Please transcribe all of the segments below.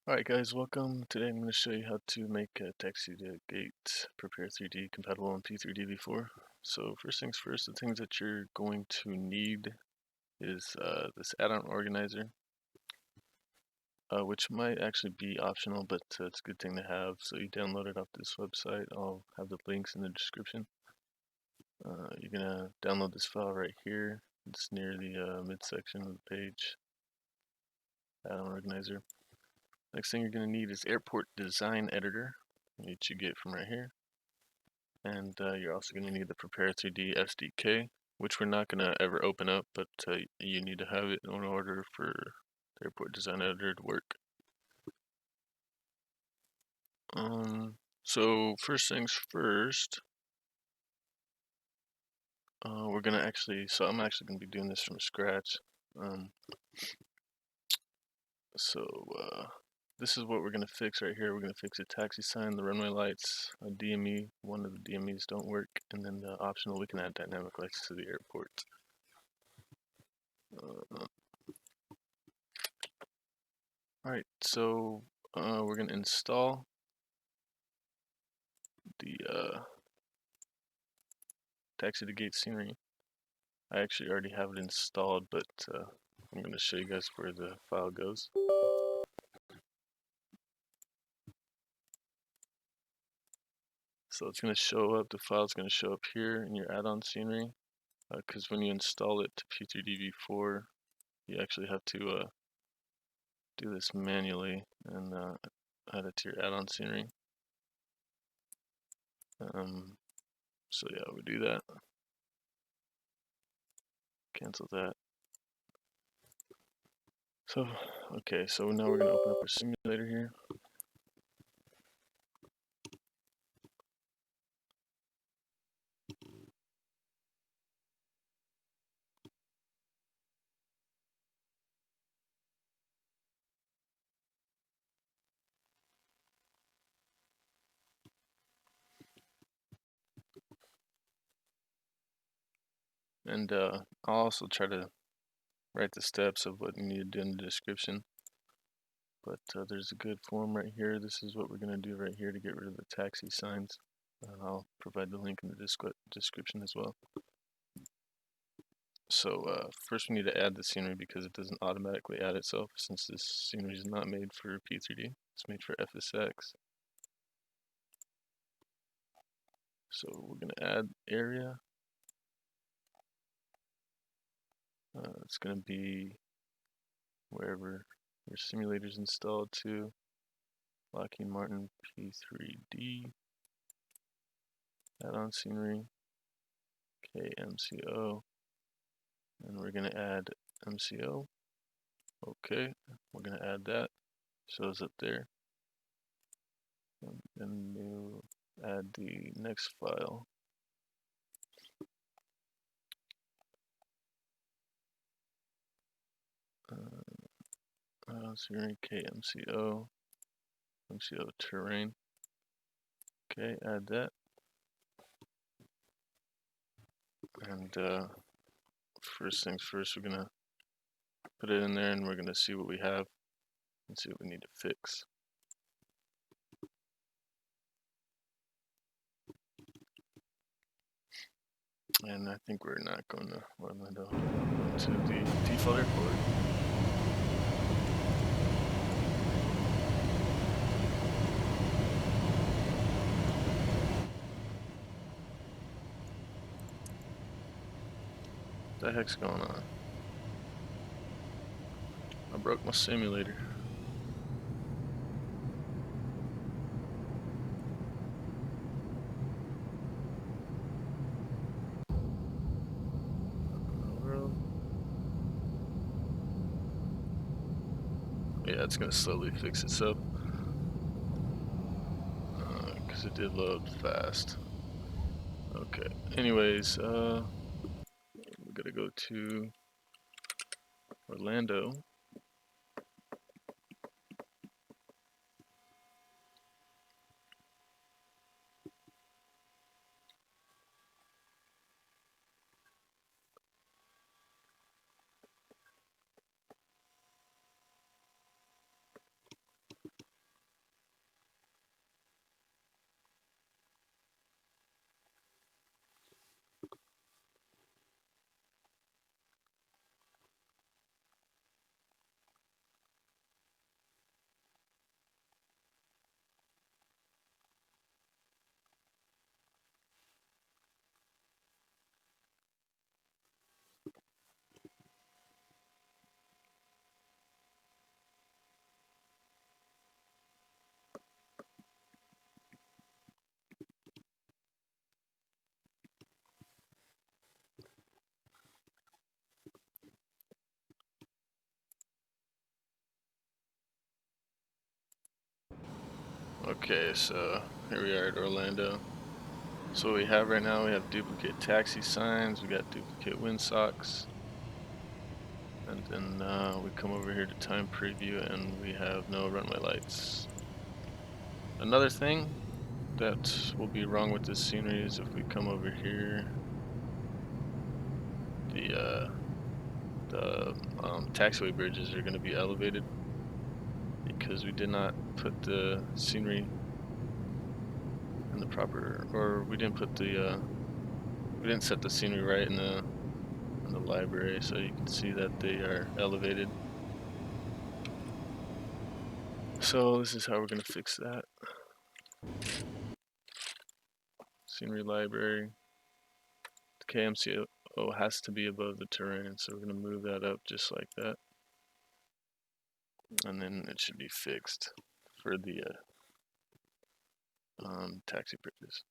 Alright guys, welcome. Today I'm going to show you how to make a Taxi-2-GATE Prepare 3D compatible on P3D v4. So first things first, the things that you're going to need is this add-on organizer, which might actually be optional, but it's a good thing to have. So you download it off this website. I'll have the links in the description. You're going to download this file right here. It's near the midsection of the page, add-on organizer. Next thing you're going to need is Airport Design Editor, which you get from right here. And you're also going to need the Prepare 3D SDK, which we're not going to ever open up, but you need to have it in order for the Airport Design Editor to work. So first things first, we're going to I'm actually going to be doing this from scratch. This is what we're going to fix right here. We're going to fix a taxi sign, the runway lights, a DME. One of the DMEs don't work, and then the optional, we can add dynamic lights to the airport. Alright, so we're going to install the Taxi-2-GATE scenery. I actually already have it installed, but I'm going to show you guys where the file goes. So it's going to show up, the file's going to show up here in your add-on scenery, because when you install it to P3D v4, you actually have to do this manually and add it to your add-on scenery. So yeah, we do that. Cancel that. So, okay, so now we're going to open up our simulator here. And I'll also try to write the steps of what you need to do in the description. But there's a good form right here. This is what we're going to do right here to get rid of the taxi signs. I'll provide the link in the description as well. So first we need to add the scenery because it doesn't automatically add itself since this scenery is not made for P3D. It's made for FSX. So we're going to add area. It's going to be wherever your simulator is installed to. Lockheed Martin P3D. Add-on scenery. KMCO. And we're going to add MCO. Okay, we're going to add that. Shows up there. And then we'll add the next file. Scenery KMCO. MCO-TERRAIN. Okay, add that. And first things first, we're going to put it in there and we're going to see what we have and see what we need to fix. And I think we're not going to Orlando, to the default airport. What the heck's going on? I broke my simulator. Yeah, it's gonna slowly fix itself because it did load fast. Okay. Anyways, we're gonna go to Orlando. Okay, so here we are at Orlando. So what we have right now, we have duplicate taxi signs, we got duplicate windsocks, and then we come over here to time preview and we have no runway lights. Another thing that will be wrong with this scenery is if we come over here, the taxiway bridges are going to be elevated because we did not put the scenery in the proper, or we didn't put the we didn't set the scenery right in the library, so you can see that they are elevated. So this is how we're going to fix that. Scenery library. The KMCO has to be above the terrain, so we're going to move that up just like that. And then it should be fixed for the taxi bridges.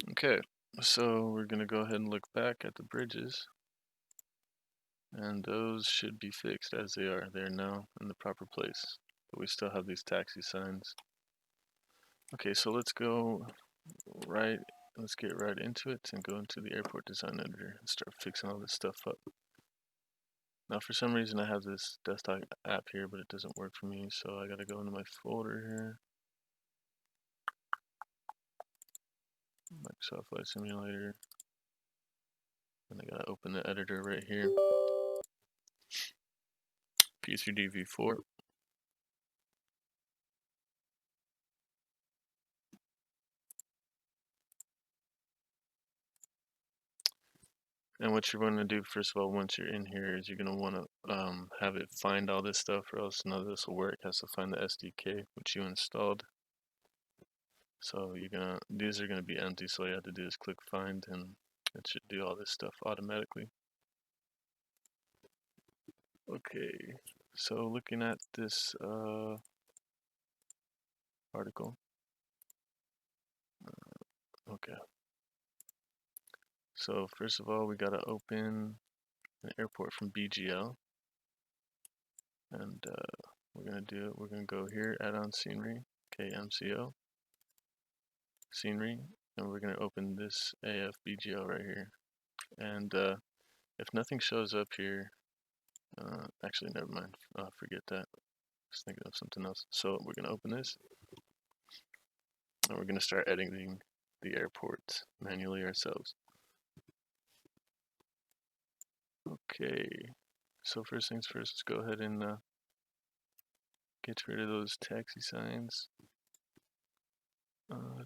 Okay, so we're going to go ahead and look back at the bridges. And those should be fixed as they are. They're now in the proper place. But we still have these taxi signs. Okay, so let's get right into it and go into the airport design editor and start fixing all this stuff up. Now for some reason I have this desktop app here, but it doesn't work for me, so I gotta go into my folder here. Microsoft Flight Simulator. And I gotta open the editor right here. P3D v4. And what you're going to do, first of all, once you're in here, is you're going to want to have it find all this stuff, or else none of this will work. It has to find the SDK, which you installed. So these are gonna be empty, so all you have to do is click find, and it should do all this stuff automatically. Okay, so looking at this article. Okay. So first of all, we gotta open an airport from BGL, and we're gonna go here, add on scenery, KMCO, scenery, and we're gonna open this AF BGL right here. And if nothing shows up here, actually never mind, forget that. I was thinking of something else. So we're gonna open this, and we're gonna start editing the airport manually ourselves. Okay, so first things first, let's go ahead and get rid of those taxi signs.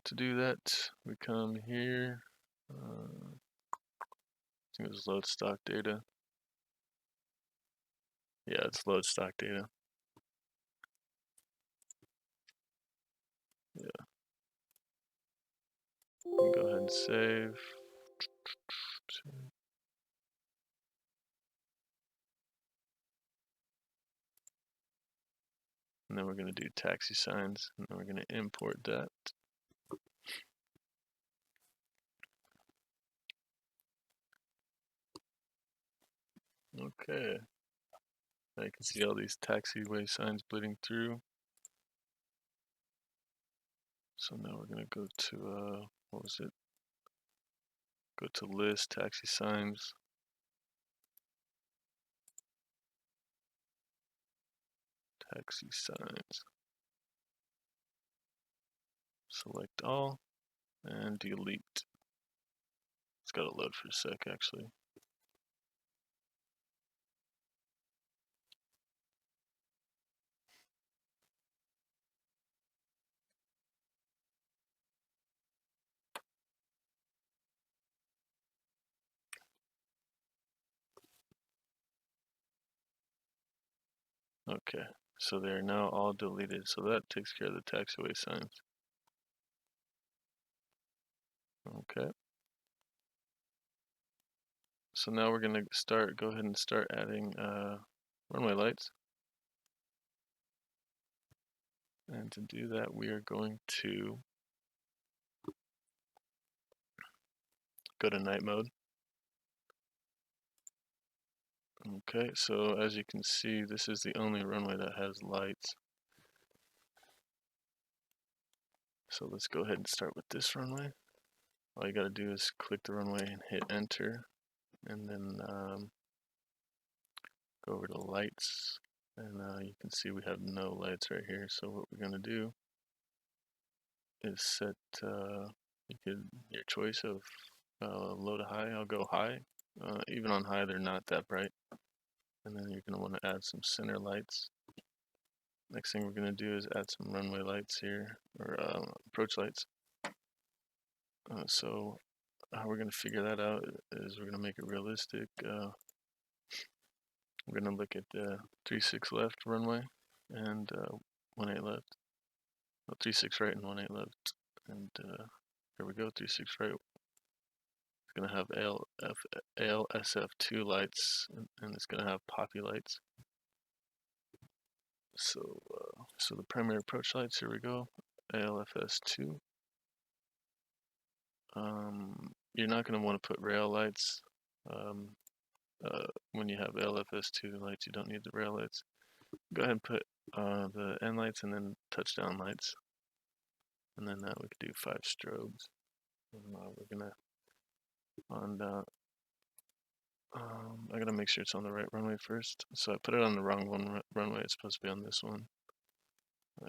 To do that, we come here. I think it's load stock data. Yeah, it's load stock data. Yeah. Go ahead and save. And then we're going to do taxi signs, and then we're going to import that. Okay. Now you can see all these taxiway signs bleeding through. So now we're going to go to, what was it? Go to list, taxi signs. Taxi signs. Select all and delete. It's got to load for a sec actually. Okay, so they're now all deleted, so that takes care of the taxiway signs. Okay. So now we're gonna go ahead and start adding runway lights. And to do that, we are going to go to night mode. Okay, so as you can see, this is the only runway that has lights. So let's go ahead and start with this runway. All you gotta do is click the runway and hit enter, and then go over to lights, and you can see we have no lights right here. So what we're gonna do is set your choice of low to high. I'll go high. Even on high, they're not that bright. And then you're gonna want to add some center lights. Next thing we're gonna do is add some runway lights here, or approach lights. So how we're gonna figure that out is we're gonna make it realistic. We're gonna look at the 36 left runway and 18 left. Oh, 36 right and 18 left. And here we go, 36 right. It's gonna have ALSF2 lights, and it's gonna have poppy lights. So so the primary approach lights, here we go, ALFS2. You're not gonna want to put rail lights. When you have LFS2 lights, you don't need the rail lights. Go ahead and put the end lights and then touchdown lights. And then we could do 5 strobes. And, we're gonna I gotta make sure it's on the right runway first. So I put it on the wrong runway. It's supposed to be on this one.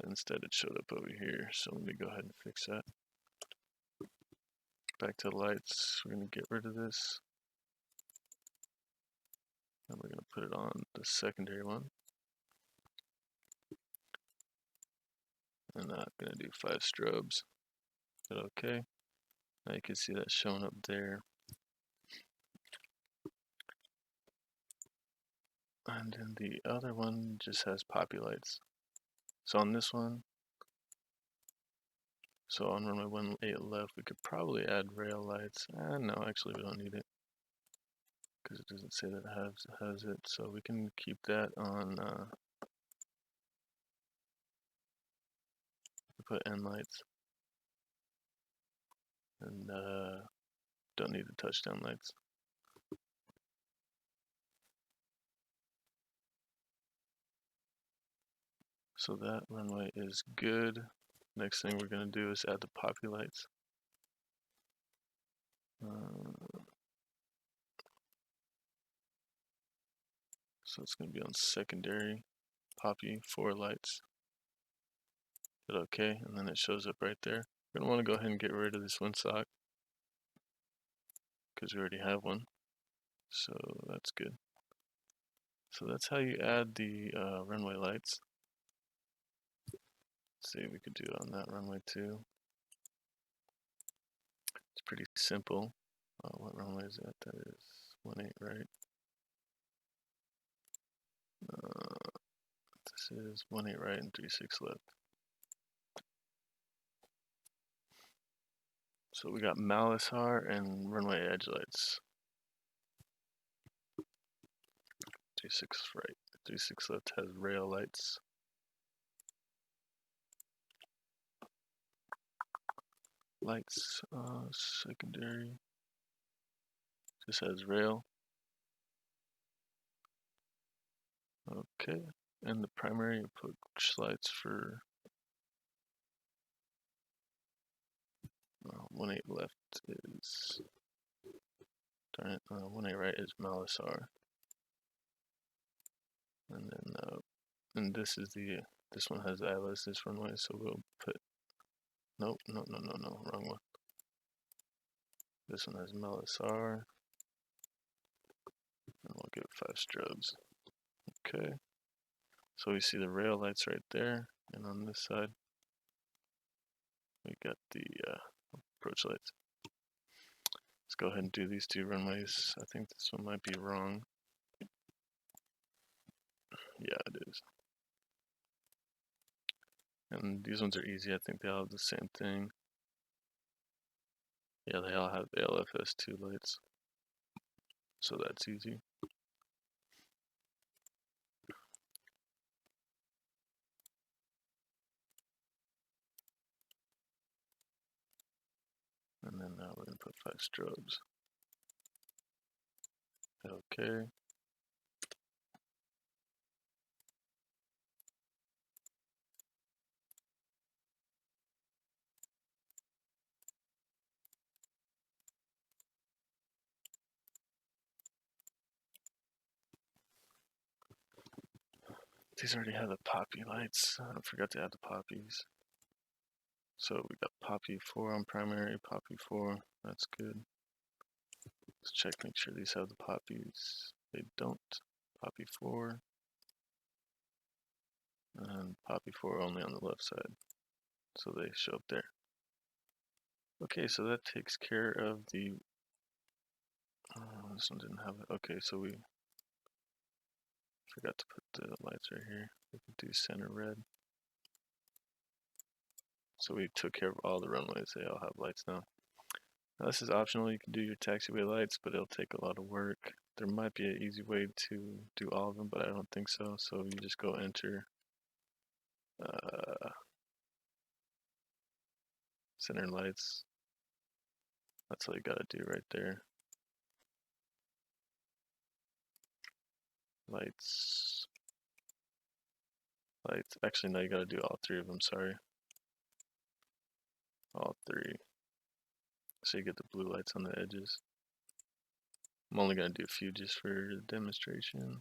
Instead, it showed up over here. So let me go ahead and fix that. Back to the lights. We're gonna get rid of this. And we're gonna put it on the secondary one. And I'm gonna do 5 strobes. Hit OK. Now you can see that showing up there. And then the other one just has poppy lights. So on this one, so on runway 18 left, we could probably add rail lights. No, actually we don't need it, because it doesn't say that it has it. So we can keep that on, put end lights. And don't need the touchdown lights. So that runway is good. Next thing we're gonna do is add the poppy lights. So it's gonna be on secondary, poppy, 4 lights. Hit OK, and then it shows up right there. We're gonna want to go ahead and get rid of this windsock, because we already have one. So that's good. So that's how you add the runway lights. Let's see if we could do it on that runway too. It's pretty simple. What runway is that? That is 18, right? This is 18 right and 36 left. So we got Malisar and runway edge lights. 36 right, 36 left has rail lights. Lights, secondary, just has rail. Okay, and the primary approach lights for 18 left is, darn it, 18 right is Malisar. And then, and this is this one has Atlas, this runway, so we'll put, no, wrong one. This one has Malisar, and we'll give it 5 strobes. Okay, so we see the rail lights right there, and on this side, we got the approach lights. Let's go ahead and do these 2 runways. I think this one might be wrong. Yeah, it is. And these ones are easy. I think they all have the same thing. Yeah, they all have LFS2 lights. So that's easy. And then now we're going to put 5 strobes. Okay. These already have the poppy lights. I forgot to add the poppies. So we got poppy 4 on primary, poppy 4. That's good. Let's check, make sure these have the poppies. They don't. Poppy 4. And poppy 4 only on the left side. So they show up there. Okay, so that takes care of the... this one didn't have it. Okay, so we forgot to put the lights right here. We can do center red. So we took care of all the runways. They all have lights now. Now this is optional. You can do your taxiway lights, but it'll take a lot of work. There might be an easy way to do all of them, but I don't think so. So you just go enter center lights. That's all you gotta do right there. Lights. Lights. Actually, no, you gotta do all 3 of them, sorry. All 3. So you get the blue lights on the edges. I'm only gonna do a few just for demonstration.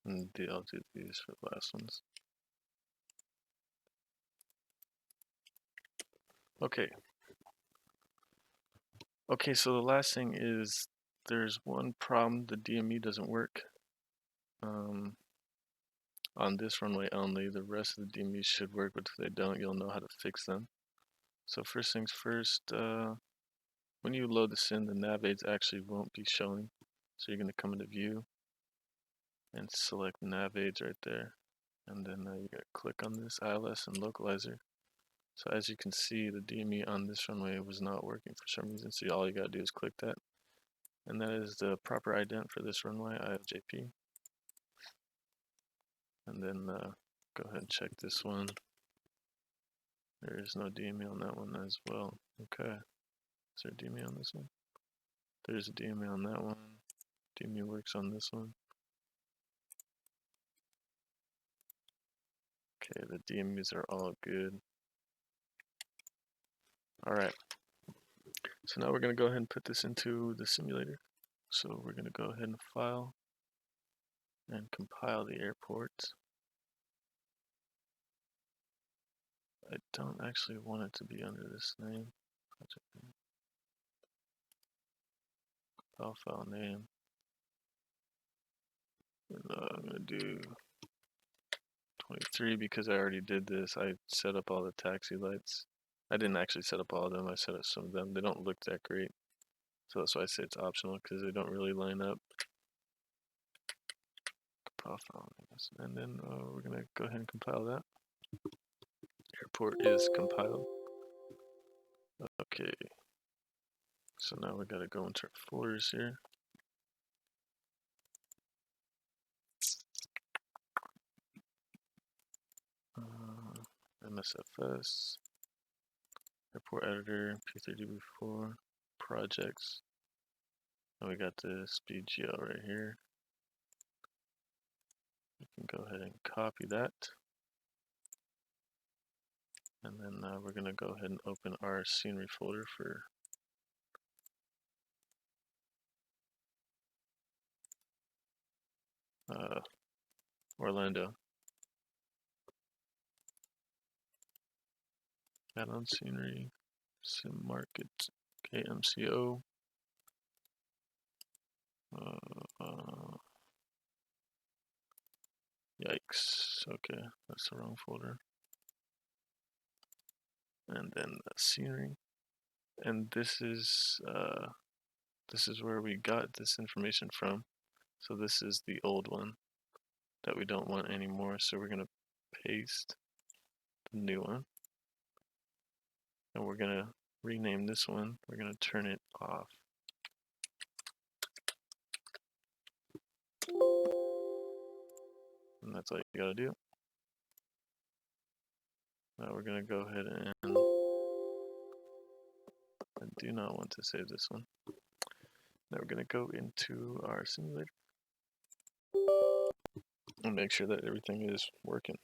And I'll do these for the last ones. Okay. Okay, so the last thing is there's one problem. The DME doesn't work on this runway only. The rest of the DMEs should work, but if they don't, you'll know how to fix them. So first things first, when you load this in, the nav aids actually won't be showing. So you're going to come into view and select nav aids right there. And then you got to click on this ILS and localizer. So as you can see, the DME on this runway was not working for some reason. So all you got to do is click that. And that is the proper ident for this runway, IFJP. And then go ahead and check this one. There is no DME on that one as well. Okay. Is there a DME on this one? There's a DME on that one. DME works on this one. Okay, the DMEs are all good. Alright. So now we're going to go ahead and put this into the simulator. So we're going to go ahead and file and compile the airport. I don't actually want it to be under this name. Project name. Compile file name. And, I'm going to do 23 because I already did this. I set up all the taxi lights. I didn't actually set up all of them. I set up some of them. They don't look that great. So that's why I say it's optional because they don't really line up. Compile file names. And then we're going to go ahead and compile that. Airport is compiled. Okay. So now we got to go into our folders here. MSFS, Airport Editor, P3D before, Projects. And we got the speed GL right here. We can go ahead and copy that. And then we're going to go ahead and open our scenery folder for Orlando. Add on scenery, sim market, KMCO. Yikes. Okay, that's the wrong folder. And then the scenery. And this is where we got this information from. So this is the old one that we don't want anymore. So we're gonna paste the new one. And we're gonna rename this one. We're gonna turn it off. And that's all you gotta do. Now we're gonna go ahead and I do not want to save this one. Now we're gonna go into our simulator and make sure that everything is working.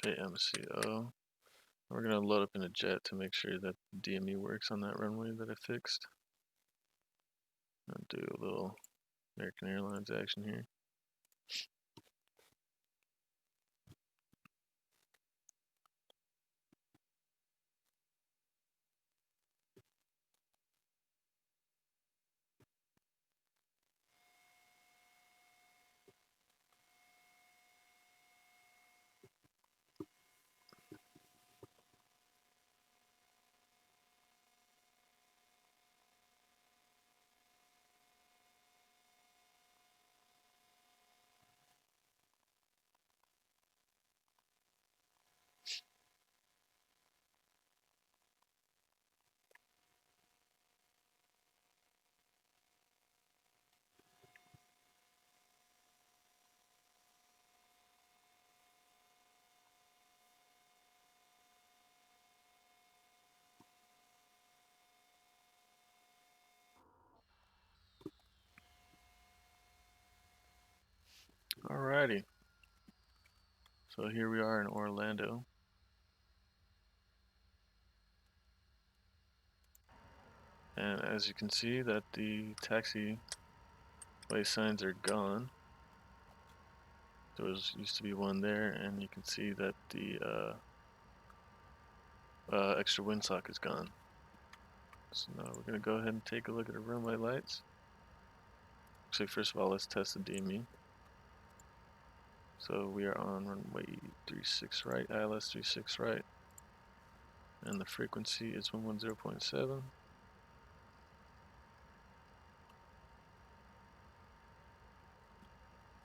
KMCO. We're gonna load up in a jet to make sure that DME works on that runway that I fixed. And do a little American Airlines action here. Alrighty. So here we are in Orlando. And as you can see that the taxiway signs are gone. There used to be one there, and you can see that the extra windsock is gone. So now we're gonna go ahead and take a look at the runway lights. Actually, first of all, let's test the DME. So we are on runway 36 right, ILS 36 right, and the frequency is 110.7.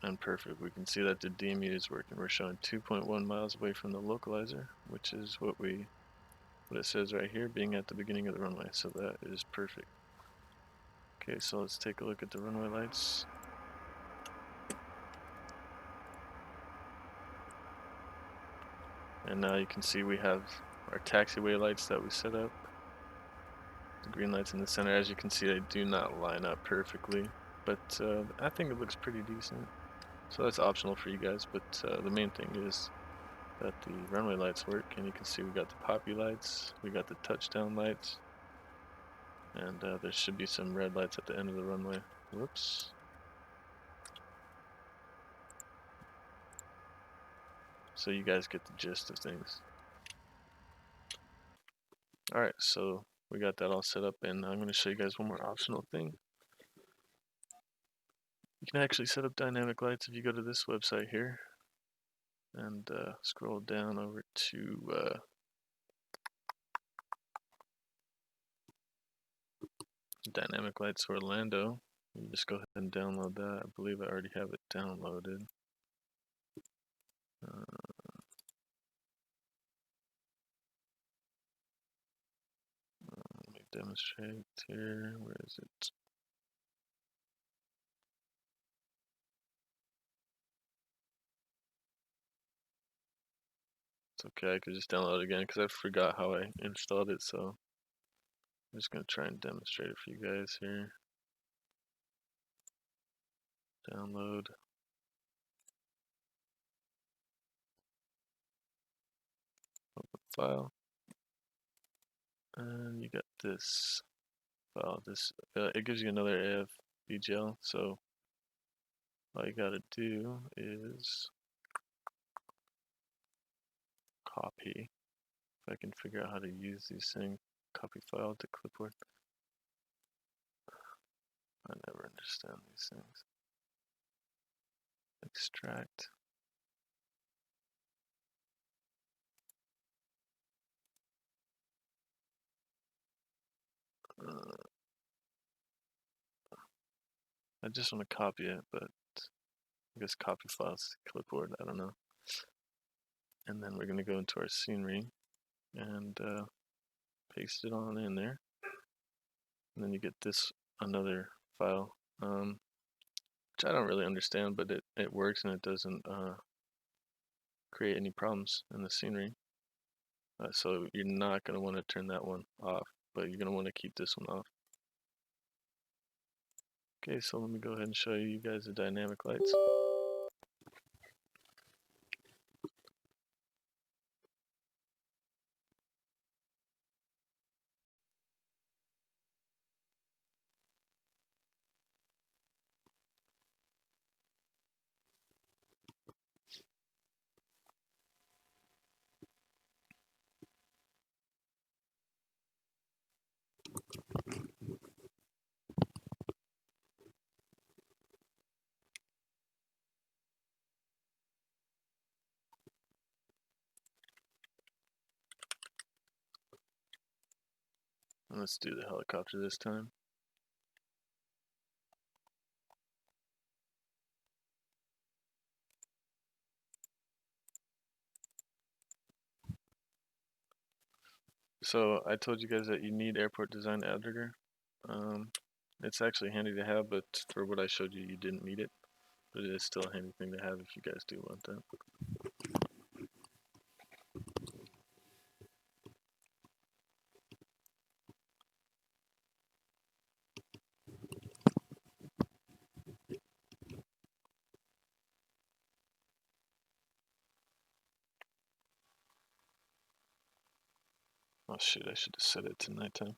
And perfect, we can see that the DME is working. We're showing 2.1 miles away from the localizer, which is what it says right here, being at the beginning of the runway. So that is perfect. Okay, so let's take a look at the runway lights. And now you can see we have our taxiway lights that we set up. The green lights in the center, as you can see, they do not line up perfectly, but I think it looks pretty decent. So that's optional for you guys, but the main thing is that the runway lights work, and you can see we got the poppy lights, we got the touchdown lights, and there should be some red lights at the end of the runway. Whoops. So you guys get the gist of things. Alright, so we got that all set up, and I'm going to show you guys one more optional thing. You can actually set up dynamic lights if you go to this website here and scroll down over to Dynamic Lights Orlando. You just go ahead and download that. I believe I already have it downloaded. Let me demonstrate here. Where is it? It's okay, I could just download it again because I forgot how I installed it, so I'm just going to try and demonstrate it for you guys here. Download. Open file. And you got this file. It gives you another AF BGL, so all you gotta do is copy. If I can figure out how to use these things, copy file to clipboard. I never understand these things. Extract. I just want to copy it, but I guess copy files to clipboard, I don't know. And then we're going to go into our scenery and paste it on in there. And then you get this another file, which I don't really understand, but it works and it doesn't create any problems in the scenery. So you're not going to want to turn that one off, but you're going to want to keep this one off. Okay, so let me go ahead and show you guys the dynamic lights. And let's do the helicopter this time. So I told you guys that you need airport design editor. It's actually handy to have, but for what I showed you, you didn't need it. But it is still a handy thing to have if you guys do want that. Oh shoot, I should have set it to nighttime.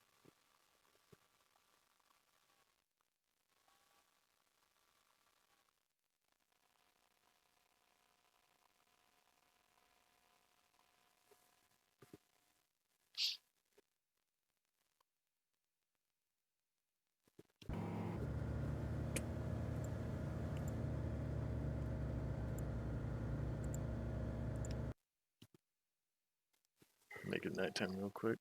Make it nighttime real quick.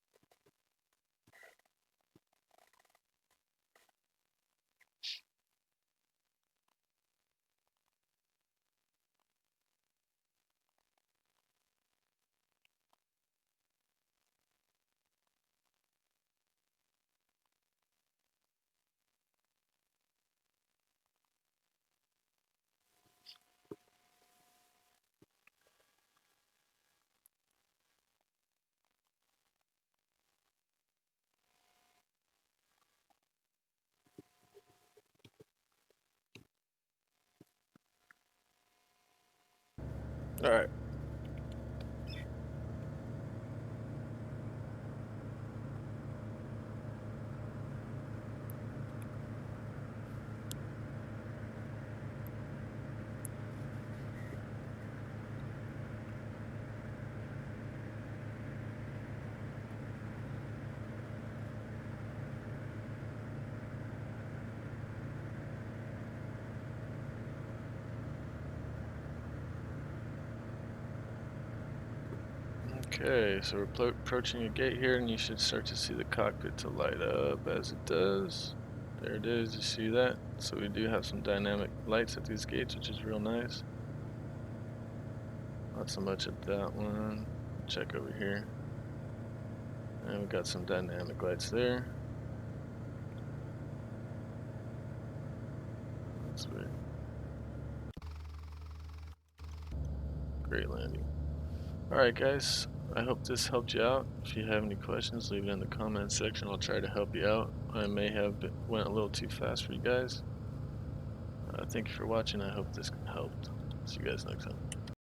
Alright. Okay, so we're approaching a gate here, and you should start to see the cockpit to light up as it does. There it is, you see that? So we do have some dynamic lights at these gates, which is real nice. Not so much at that one. Check over here. And we got some dynamic lights there. That's weird. Great landing. Alright guys, I hope this helped you out. If you have any questions, leave it in the comments section. I'll try to help you out. I may have went a little too fast for you guys. Thank you for watching. I hope this helped. See you guys next time.